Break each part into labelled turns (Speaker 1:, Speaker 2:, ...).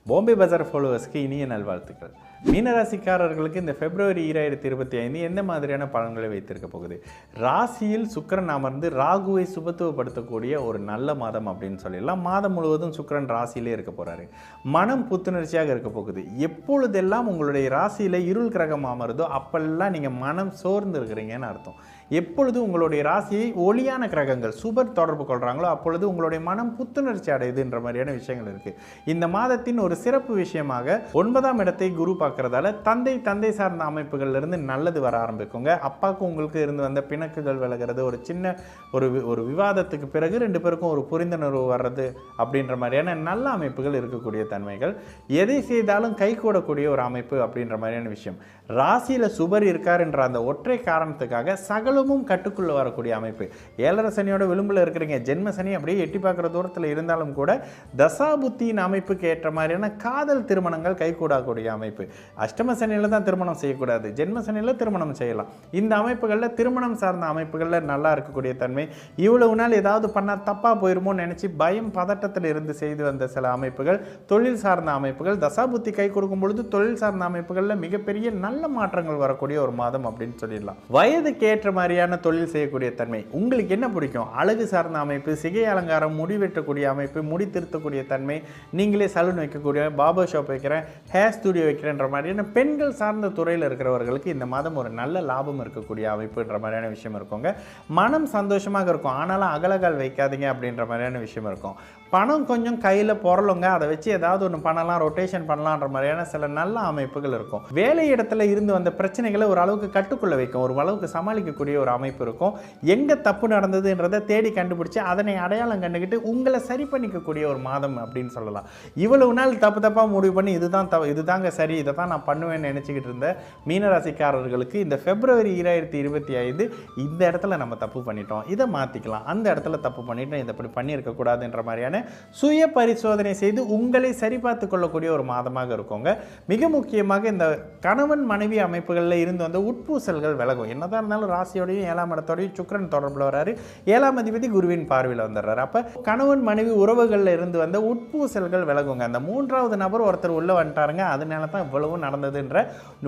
Speaker 1: பாம்பே பஜார் ஃபாலோவர்ஸ்க்கு இனிய நல்வாழ்த்துக்கள். மீனராசிக்காரர்களுக்கு இந்த பிப்ரவரி 2025 எந்த மாதிரியான பலன்களை வைத்திருக்க போகுது? ராசியில் சுக்கிரன் அமர்ந்து ராகுவை சுபத்துவப்படுத்தக்கூடிய ஒரு நல்ல மாதம் அப்படின்னு சொல்லிடலாம். மாதம் முழுவதும் சுக்கிரன் ராசியிலே இருக்க போறாரு. மனம் புத்துணர்ச்சியாக இருக்க போகுது. எப்பொழுதெல்லாம் உங்களுடைய ராசியில இருள் கிரகம் அமருதோ அப்பெல்லாம் நீங்க மனம் சோர்ந்து இருக்கிறீங்கன்னு அர்த்தம். எப்பொழுது உங்களுடைய ராசியை ஒளியான கிரகங்கள் சுபர் தொடர்பு கொள்றாங்களோ அப்பொழுது உங்களுடைய மனம் புத்துணர்ச்சி அடையுதுன்ற மாதிரியான விஷயங்கள் இருக்கு. இந்த மாதத்தின் ஒரு சிறப்பு விஷயமாக 9ஆம் இடத்தை குரு பார்க்கறதால தந்தை சார்ந்த அமைப்புகள்ல இருந்து நல்லது வர ஆரம்பிக்குங்க. அப்பாவுக்கு உங்களுக்கு இருந்து வந்த பிணக்குகள் விலகிறது, ஒரு சின்ன ஒரு விவாதத்துக்கு பிறகு 2 பேருக்கும் ஒரு புரிந்துணர்வு வர்றது அப்படின்ற மாதிரியான நல்ல அமைப்புகள் இருக்கக்கூடிய தன்மைகள். எதை செய்தாலும் கை கூடக்கூடிய ஒரு அமைப்பு அப்படின்ற மாதிரியான விஷயம். ராசியில சுபர் இருக்கார் என்ற அந்த ஒற்றை காரணத்துக்காக சகலமும் கட்டுக்குள்ள வரக்கூடிய அமைப்பு. 7.5 சனியோட விளிம்புல இருக்கிறீங்க. ஜென்ம சனி அப்படியே எட்டி பார்க்குற தூரத்தில் இருந்தாலும் கூட தசாபுத்தியின் அமைப்புக்கு ஏற்ற மாதிரியான காதல் திருமணங்கள் கைகூடக்கூடிய அமைப்பு. அஷ்டம சனியில தான் திருமணம் செய்யக்கூடாது, ஜென்ம சனியில திருமணம் செய்யலாம். இந்த அமைப்புகளில் திருமணம் சார்ந்த அமைப்புகளில் நல்லா இருக்கக்கூடிய தன்மை. இவ்வளவு நாள் ஏதாவது பண்ணால் தப்பா போயிருமோன்னு நினைச்சு பயம் பதட்டத்தில் இருந்து செய்து வந்த சில அமைப்புகள், தொழில் சார்ந்த அமைப்புகள் தசாபுத்தி கை கொடுக்கும் பொழுது தொழில் சார்ந்த அமைப்புகளில் மிகப்பெரிய நல்ல மாற்றங்கள் வரக்கூடிய ஒரு மாதம் அப்படின்னு சொல்லிடலாம். வயதுக்கு ஏற்ற மாதிரியான தொழில் செய்யக்கூடிய தன்மை. உங்களுக்கு என்ன பிடிக்கும்? அழகு சார்ந்த அமைப்பு, சிகை அலங்காரம், முடி வெட்டக்கூடிய அமைப்பு, முடி திருத்தக்கூடிய தன்மை, நீங்களே சலூன் வைக்கக்கூடிய, பார்பர் ஷாப் வைக்கிறேன், ஹேர் ஸ்டுடியோ வைக்கிறேன்ற மாதிரியான பெண்கள் சார்ந்த துறையில் இருக்கிறவர்களுக்கு இந்த மாதம் ஒரு நல்ல லாபம் இருக்கக்கூடிய அமைப்புன்ற மாதிரியான விஷயம் இருக்குங்க. மனம் சந்தோஷமாக இருக்கும், ஆனாலும் அகலகால் வைக்காதீங்க அப்படின்ற மாதிரியான விஷயம் இருக்கும். பணம் கொஞ்சம் கையில் பொருளுங்க, அதை வச்சு ஏதாவது ஒன்று பண்ணலாம், ரொட்டேஷன் பண்ணலான்ற மாதிரியான சில நல்ல அமைப்புகள் இருக்கும். வேலை இடத்துல இருந்து வந்த பிரச்சனைகளை ஒரு அளவுக்கு கட்டுக்குள்ள வைக்கும், ஒரு அளவுக்கு சமாளிக்கக்கூடிய ஒரு அமைப்பு இருக்கும். எங்க தப்பு நடந்ததுன்றதை தேடி கண்டுபிடிச்சு அதனை அடையாளம் கண்டுக்கிட்டு உங்களை சரி பண்ணிக்கக்கூடிய ஒரு மாதம் அப்படின்னு சொல்லலாம். இவ்வளவு நாள் தப்பா முடிவு பண்ணி இதுதாங்க சரி, இதை தான் நான் பண்ணுவேன்னு நினைச்சுக்கிட்டு இருந்த மீனராசிக்காரர்களுக்கு இந்த பிப்ரவரி 2025 இந்த இடத்துல நம்ம தப்பு பண்ணிட்டோம், இதை மாத்திக்கலாம், அந்த இடத்துல தப்பு பண்ணிட்டோம், இதை இப்படி பண்ணியிருக்க கூடாதுன்ற மாதிரியான சுய பரிசோதனை செய்து உங்களை சரி பார்த்து கொள்ளக்கூடிய ஒரு மாதமாக இருக்குங்க. மிக முக்கியமாக இந்த கணவன் மனைவி அமைப்புகளில் இருந்து வந்த உட்பூசல்கள் விலகும். என்னதான் இருந்தாலும் ராசியோடையும் 7ஆம் இடத்தோடையும் சுக்கிரன் தொடர்பில் வர்றாரு, 7ஆம் அதிபதி குருவின் பார்வையில் வந்துடுறாரு. அப்ப கணவன் மனைவி உறவுகளில் இருந்து வந்த உட்பூசல்கள் விலகுங்க. அந்த 3வது நபர் ஒருத்தர் உள்ள வந்துட்டாருங்க, அதனால தான் இவ்வளவு நடந்ததுன்ற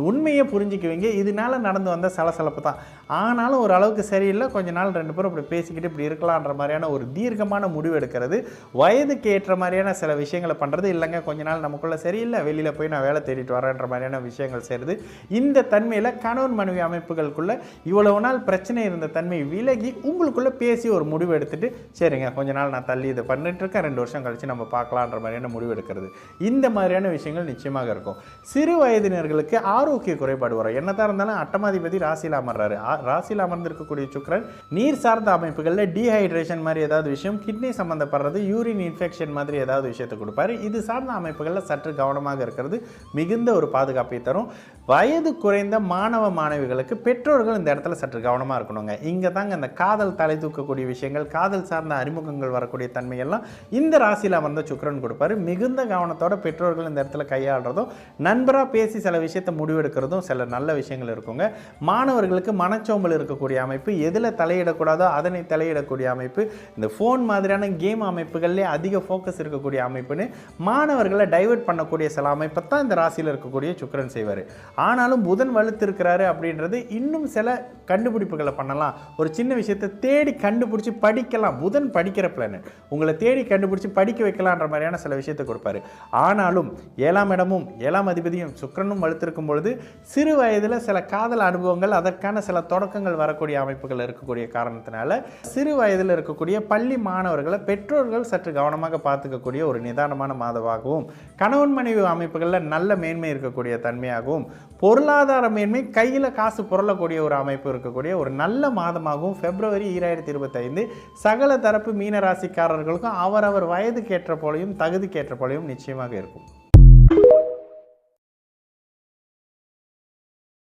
Speaker 1: உண்மையை புரிஞ்சுக்குவீங்க. இதனால நடந்து வந்த சலசலப்பு தான், ஆனாலும் ஒரு அளவுக்கு சரியில்லை, கொஞ்ச நாள் 2 பேரும் இப்படி பேசிக்கிட்டு இப்படி இருக்கலான்ற மாதிரியான ஒரு தீர்க்கமான முடிவு எடுக்கிறது, வயதுக்கு ஏற்ற மாதிரியான சில விஷயங்களை பண்ணுறது. இல்லைங்க கொஞ்ச நாள் நமக்குள்ள சரியில்லை, வெளியில் போய் நான் வேலை தேடிட்டு வரேன்ற மாதிரியான விஷயங்கள் செய்கிறது. இந்த தன்மையில் கணவன் மனைவி அமைப்புகளுக்குள்ள இவ்வளவு நாள் பிரச்சனை இருந்த தன்மை விலகி உங்களுக்குள்ள பேசி ஒரு முடிவு எடுத்துட்டு, சரிங்க கொஞ்ச நாள் நான் தள்ளி இதை பண்ணிட்டு இருக்கேன், 2 வருஷம் கழிச்சு நம்ம பார்க்கலான்ற மாதிரியான முடிவு எடுக்கிறது. இந்த மாதிரியான விஷயங்கள் நிச்சயமாக இருக்கும். சிறு வயதினர்களுக்கு ஆரோக்கிய குறைபாடு வரும். என்னதான் இருந்தாலும் 8ஆம் ராசியில் அமர்றாரு. ராசியில் அமர்ந்திருக்கக்கூடிய சுக்கிரன் நீர் சார்ந்த அமைப்புகளில் டீஹைட்ரேஷன் மாதிரி ஏதாவது விஷயம், கிட்னி சம்பந்தப்படுறது, யூரின் இன்ஃபெக்ஷன் மாதிரி ஏதாவது விஷயத்தை கொடுப்பாரு. இது சார்ந்த அமைப்புகளில் சற்று கவனமாக இருக்கிறது மிகுந்த ஒரு பாதுகாப்பை தரும். வயது குறைந்த மாணவ மாணவிகளுக்கு பெற்றோர்கள் இந்த இடத்துல சற்று கவனமாக இருக்கணுங்க. இங்கே தாங்க இந்த காதல் தலை தூக்கக்கூடிய விஷயங்கள், காதல் சார்ந்த அறிமுகங்கள் வரக்கூடிய தன்மையெல்லாம் இந்த ராசியில் அமர்ந்த சுக்கிரன் கொடுப்பாரு. மிகுந்த கவனத்தோட பெற்றோர்கள் இந்த இடத்துல கையாளுறதும், நண்பராக பேசி சில விஷயத்தை முடிவெடுக்கிறதும் சில நல்ல விஷயங்கள் இருக்குங்க. மாணவர்களுக்கு மனச்சோம்பல் இருக்கக்கூடிய அமைப்பு, எதில் தலையிடக்கூடாதோ அதனை தலையிடக்கூடிய அமைப்பு, இந்த ஃபோன் மாதிரியான கேம் அமைப்புகள்லேயே அதிக ஃபோக்கஸ் இருக்கக்கூடிய அமைப்புன்னு மாணவர்களை டைவர்ட் பண்ணக்கூடிய சில அமைப்பை தான் இந்த ராசியில் இருக்கக்கூடிய சுக்கிரன் செய்வார். ஆனாலும் புதன் வலுத்து இருக்கிறாரு அப்படின்றது இன்னும் சில கண்டுபிடிப்புகளை பண்ணலாம், ஒரு சின்ன விஷயத்தை தேடி கண்டுபிடிச்சி படிக்கலாம். புதன் படிக்கிற பிளானட், உங்களை தேடி கண்டுபிடிச்சி படிக்க வைக்கலான்ற மாதிரியான சில விஷயத்தை கொடுப்பாரு. ஆனாலும் 7ஆம் இடமும் 7ஆம் அதிபதியும் சுக்கிரனும் வலுத்திருக்கும் பொழுது சிறு வயதில் சில காதல் அனுபவங்கள், அதற்கான சில தொடக்கங்கள் வரக்கூடிய அமைப்புகள் இருக்கக்கூடிய காரணத்தினால சிறு வயதில் இருக்கக்கூடிய பள்ளி மாணவர்களை பெற்றோர்கள் சற்று கவனமாக பார்த்துக்கக்கூடிய ஒரு நிதானமான மாதமாகவும், கணவன் மனைவி அமைப்புகளில் நல்ல மேன்மை இருக்கக்கூடிய தன்மையாகவும், பொருளாதார மேன்மை, கையில் காசு புரளக்கூடிய ஒரு அமைப்பு இருக்கக்கூடிய ஒரு நல்ல மாதமாகவும் பிப்ரவரி 2025 சகல தரப்பு மீனராசிக்காரர்களுக்கும் அவரவர் வயதுக்கேற்ற போலையும் தகுதிக்கேற்ற போலையும் நிச்சயமாக இருக்கும்.